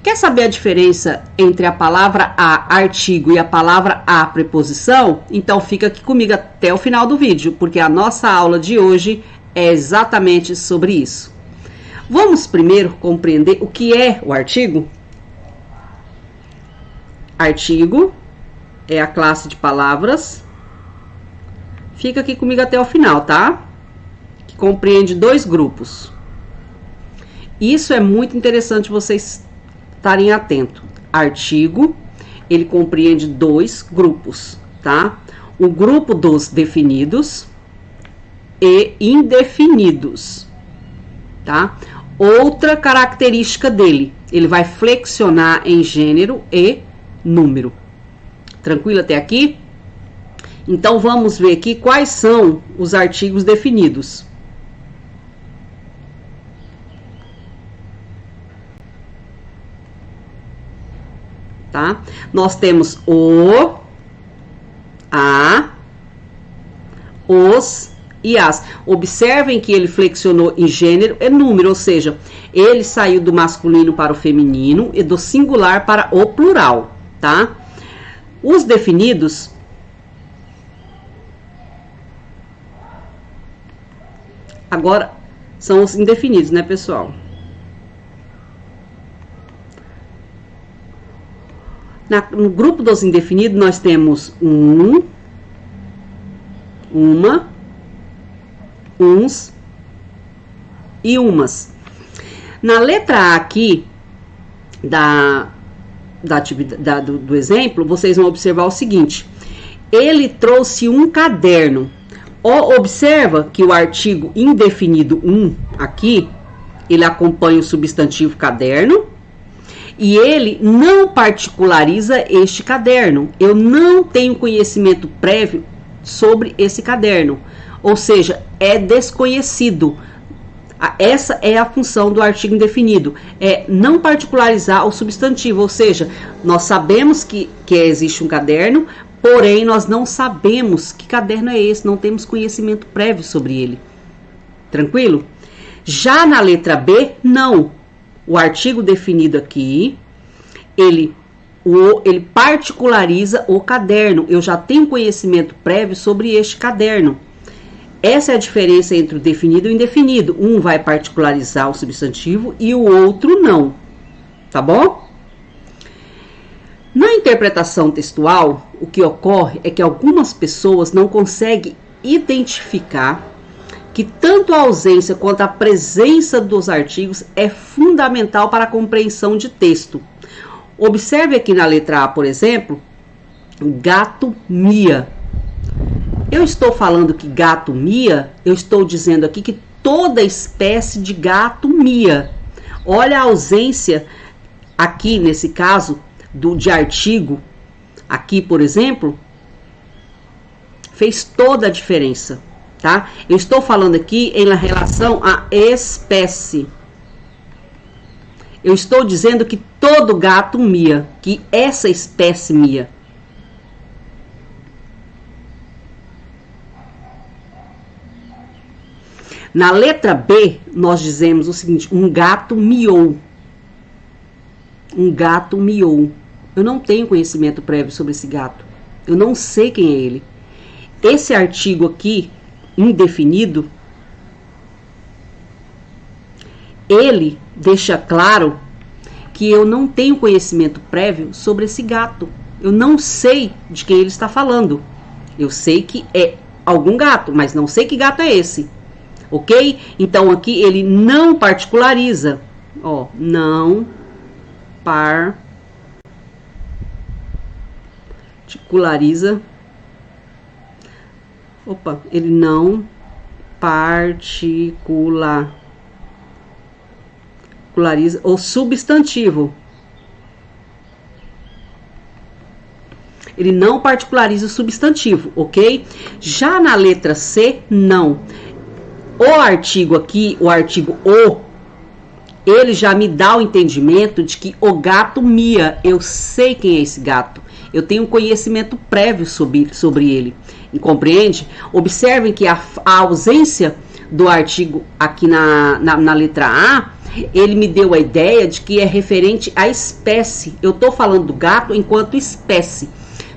Quer saber a diferença entre a palavra a, artigo, e a palavra a, preposição? Então fica aqui comigo até o final do vídeo, porque a nossa aula de hoje é exatamente sobre isso. Vamos primeiro compreender o que é o artigo? Artigo é a classe de palavras. Fica aqui comigo até o final, tá? Que compreende dois grupos. Isso é muito interessante vocês estarem atentos. Artigo, ele compreende dois grupos, tá? O grupo dos definidos e indefinidos, tá? Outra característica dele, ele vai flexionar em gênero e número. Tranquilo até aqui? Então, vamos ver aqui quais são os artigos definidos. Tá? Nós temos o, a, os e as. Observem que ele flexionou em gênero e número, ou seja, ele saiu do masculino para o feminino e do singular para o plural, tá? Os definidos agora são os indefinidos, né, pessoal? No grupo dos indefinidos, nós temos um, uma, uns e umas. Na letra A aqui, do exemplo, vocês vão observar o seguinte. Ele trouxe um caderno. Observa que o artigo indefinido aqui, ele acompanha o substantivo caderno. E ele não particulariza este caderno. Eu não tenho conhecimento prévio sobre esse caderno. Ou seja, é desconhecido. Essa é a função do artigo indefinido. É não particularizar o substantivo. Ou seja, nós sabemos que existe um caderno, porém nós não sabemos que caderno é esse. Não temos conhecimento prévio sobre ele. Tranquilo? Já na letra B, não. O artigo definido aqui, ele particulariza o caderno. Eu já tenho conhecimento prévio sobre este caderno. Essa é a diferença entre o definido e o indefinido. Um vai particularizar o substantivo e o outro não. Tá bom? Na interpretação textual, o que ocorre é que algumas pessoas não conseguem identificar que tanto a ausência quanto a presença dos artigos é fundamental para a compreensão de texto. Observe aqui na letra A, por exemplo, gato mia. Eu estou falando que gato mia, eu estou dizendo aqui que toda espécie de gato mia. Olha a ausência aqui, nesse caso, de artigo. Aqui, por exemplo, fez toda a diferença. Tá? Eu estou falando aqui em relação à espécie. Eu estou dizendo que todo gato mia, que essa espécie mia. Na letra B, nós dizemos o seguinte: um gato miou. Um gato miou. Eu não tenho conhecimento prévio sobre esse gato. Eu não sei quem é ele. Esse artigo aqui, indefinido, ele deixa claro que eu não tenho conhecimento prévio sobre esse gato. Eu não sei de quem ele está falando. Eu sei que é algum gato, mas não sei que gato é esse. Ok? Então aqui ele não particulariza. Ó, não particulariza. Opa, ele não particulariza o substantivo. Ele não particulariza o substantivo, ok? Já na letra C, não. O artigo aqui, o artigo o, ele já me dá o entendimento de que o gato mia. Eu sei quem é esse gato. Eu tenho conhecimento prévio sobre ele. Compreende? Observem que a ausência do artigo aqui na letra A, ele me deu a ideia de que é referente à espécie. Eu estou falando do gato enquanto espécie.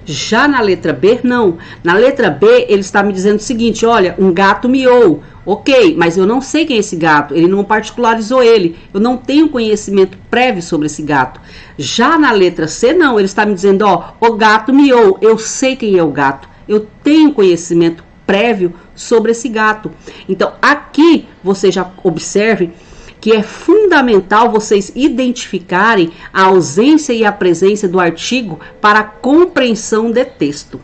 Já na letra B, não. Na letra B, ele está me dizendo o seguinte, olha, um gato miou. Ok, mas eu não sei quem é esse gato, ele não particularizou ele, eu não tenho conhecimento prévio sobre esse gato. Já na letra C, não, ele está me dizendo, ó, o gato miou, eu sei quem é o gato, eu tenho conhecimento prévio sobre esse gato. Então, aqui, você já observe que é fundamental vocês identificarem a ausência e a presença do artigo para a compreensão de texto,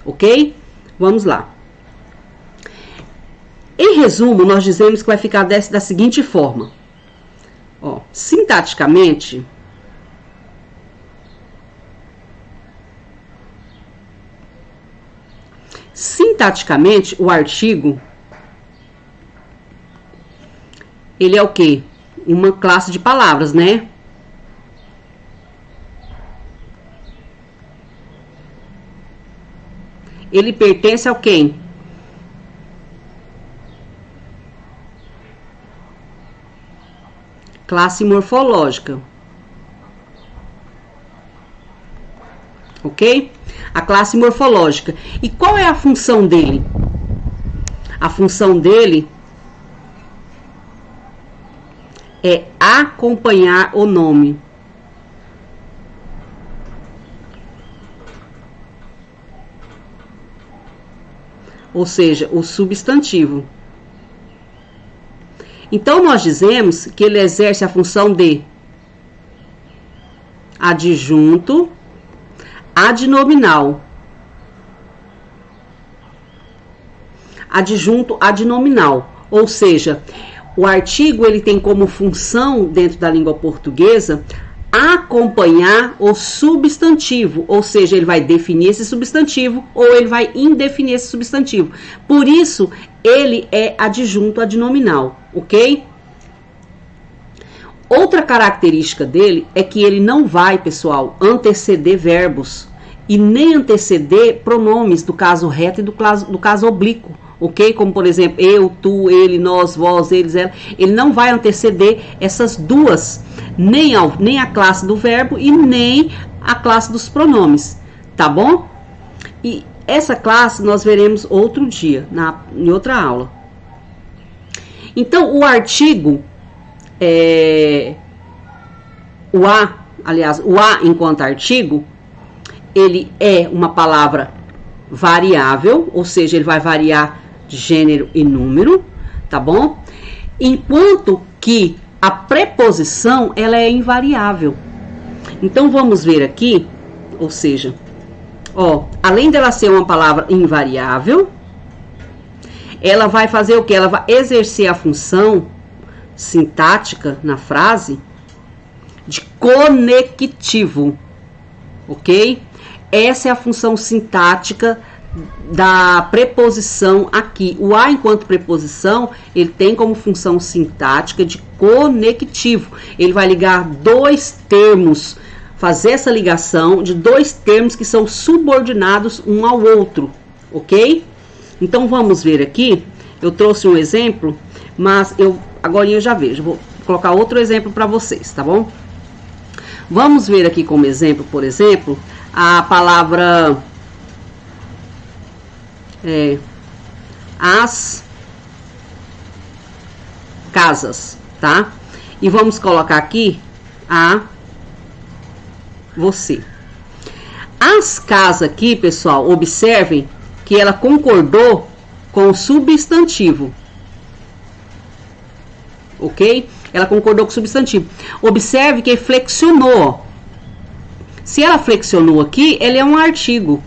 ok? Vamos lá. Em resumo, nós dizemos que vai ficar da seguinte forma. Ó, sintaticamente, o artigo, ele é o quê? Uma classe de palavras, né? Ele pertence ao quem? Classe morfológica. Ok? A classe morfológica. E qual é a função dele? A função dele é acompanhar o nome. Ou seja, o substantivo. Então, nós dizemos que ele exerce a função de adjunto adnominal. Adjunto adnominal. Ou seja, o artigo ele tem como função, dentro da língua portuguesa, acompanhar o substantivo, ou seja, ele vai definir esse substantivo ou ele vai indefinir esse substantivo. Por isso, ele é adjunto adnominal, ok? Outra característica dele é que ele não vai, pessoal, anteceder verbos e nem anteceder pronomes do caso reto e do caso oblíquo, ok? Como, por exemplo, eu, tu, ele, nós, vós, eles, ela. Ele não vai anteceder essas duas, nem a classe do verbo e nem a classe dos pronomes, tá bom? E essa classe nós veremos outro dia, em outra aula. Então, o artigo, o A enquanto artigo, ele é uma palavra variável, ou seja, ele vai variar de gênero e número, tá bom? Enquanto que a preposição, ela é invariável. Então, vamos ver aqui, ou seja, ó, além dela ser uma palavra invariável, ela vai fazer o quê? Ela vai exercer a função sintática na frase de conectivo, ok? Essa é a função sintática da preposição aqui. O A enquanto preposição, ele tem como função sintática de conectivo. Ele vai ligar dois termos, fazer essa ligação de dois termos que são subordinados um ao outro, ok? Então, vamos ver aqui. Eu trouxe um exemplo, mas agora eu já vejo. Vou colocar outro exemplo para vocês, tá bom? Vamos ver aqui como exemplo, por exemplo, a palavra as casas, tá? E vamos colocar aqui você. As casas aqui, pessoal, observem que ela concordou com o substantivo, ok? Ela concordou com o substantivo. Observe que flexionou. Se ela flexionou aqui, ele é um artigo.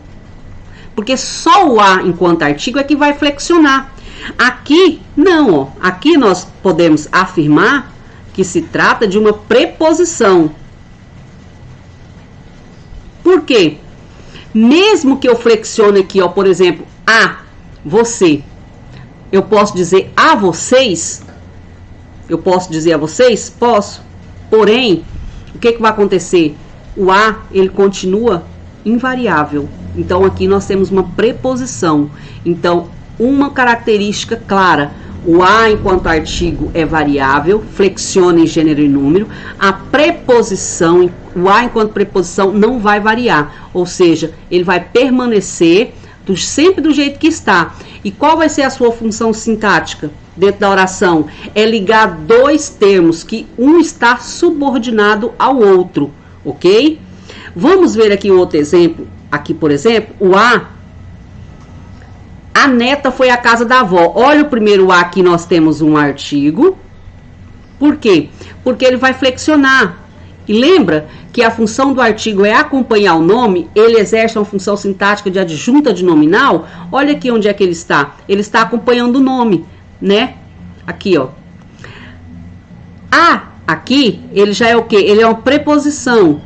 Porque só o A enquanto artigo é que vai flexionar. Aqui, não, ó. Aqui nós podemos afirmar que se trata de uma preposição. Por quê? Mesmo que eu flexione aqui, ó, por exemplo, a você, eu posso dizer a vocês? Eu posso dizer a vocês? Posso. Porém, o que vai acontecer? O A, ele continua invariável. Então, aqui nós temos uma preposição. Então, uma característica clara. O a enquanto artigo é variável, flexiona em gênero e número. A preposição, o a enquanto preposição não vai variar, ou seja, ele vai permanecer sempre do jeito que está. E qual vai ser a sua função sintática dentro da oração? É ligar dois termos, que um está subordinado ao outro, ok? Vamos ver aqui um outro exemplo. Aqui, por exemplo, o a neta foi à casa da avó. Olha o primeiro a, aqui nós temos um artigo. Por quê? Porque ele vai flexionar. E lembra que a função do artigo é acompanhar o nome, ele exerce uma função sintática de adjunta de nominal. Olha aqui onde é que ele está. Ele está acompanhando o nome, né? Aqui, ó. A, aqui, ele já é o quê? Ele é uma preposição.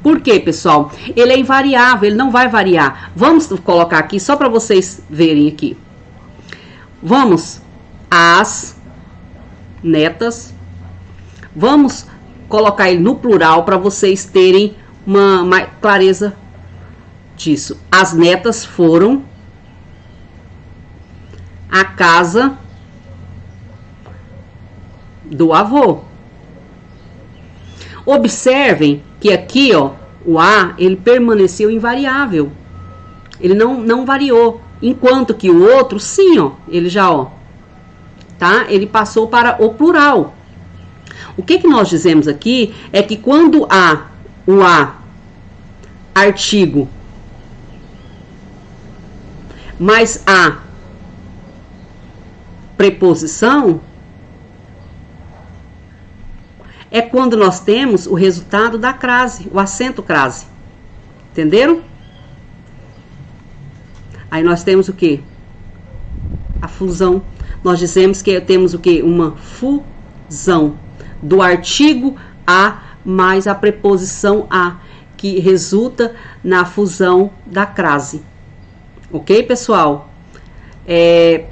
Por quê, pessoal? Ele é invariável, ele não vai variar. Vamos colocar aqui, só para vocês verem aqui. Vamos, as netas. Vamos colocar ele no plural para vocês terem uma clareza disso. As netas foram à casa do avô. Observem que aqui, ó, o a, ele permaneceu invariável. Ele não variou. Enquanto que o outro, sim, ó, ele já, ó, tá? Ele passou para o plural. O que nós dizemos aqui é que quando o a, artigo, mais a, preposição, é quando nós temos o resultado da crase, o acento crase. Entenderam? Aí nós temos o quê? A fusão. Nós dizemos que temos o quê? Uma fusão do artigo a mais a preposição a, que resulta na fusão da crase. Ok, pessoal?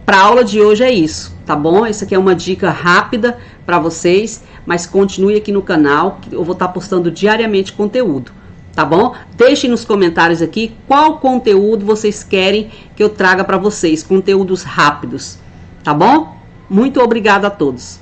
Para a aula de hoje é isso, tá bom? Isso aqui é uma dica rápida para vocês, mas continue aqui no canal, que eu vou estar postando diariamente conteúdo, tá bom? Deixem nos comentários aqui qual conteúdo vocês querem que eu traga para vocês, conteúdos rápidos, tá bom? Muito obrigada a todos.